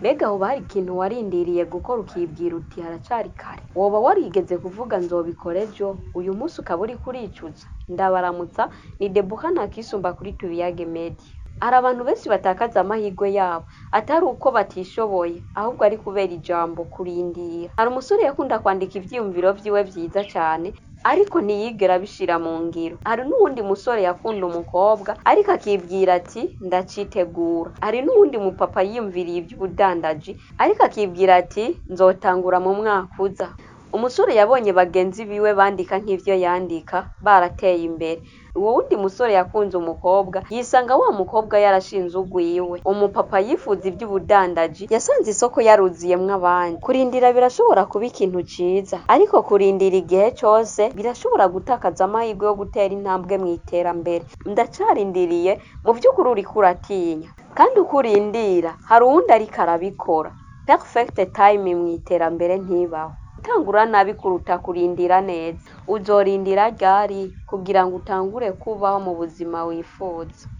Mbega hoba hari ikintu warindiriye gukora ukibwira uti haracari kare? Woba warigeze kuvuga nzobikora ejo, uyu munsi ukaba uriko uricuza? Ndabaramutsa, ni Deborah Ntakisumba kuri Tubiyage Media. Hari abantu benshi batakaza amahirwe yabo, atari uko batishoboye, ahubwo ari kubera ijambo kurindira. Hari umusore yakunda kwandika ivyiyumviro vyiwe vyiza cane, ariko ntiyigera abishira mu ngiro. Hari n'uwundi musore yakunda umukobwa, ariko akibwira ati ndacitegura. Hari n'uwundi mupapa yiyumviriye ivy'ubudandaji, ariko akibwira ati nzotangura mu mwaka uza. Umusore yabonye bagenzi biwe bandika nk'ivyo yandika, barateye imbere. Uwo wundi musore yakunze umukobwa, yisanga wa mukobwa yarashinze ugwiwe. Umupapa yifuza ivy'ubudandaji, yasanze isoko yaruzuyemwo abandi. Kurindira birashobora kuba ikintu ciza, ariko kurindira igihe cose birashobora gutakaza amahirwe yo gutera intambwe mw'iterambere. Ndacarindiriye, mu vy'ukuri uriko uratinya. Kandi uko urindira, hari uwundi ariko arabikora. Perfect time mw'iterambere ntibaho. Gutangura nabi kuruta kurindira neza. Uzorindira ryari kugira ngo utangure kubaho mu buzima wifuza?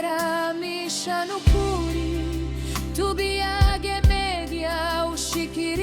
Urateramisha n'ukuri, Tubiyage Media ushikira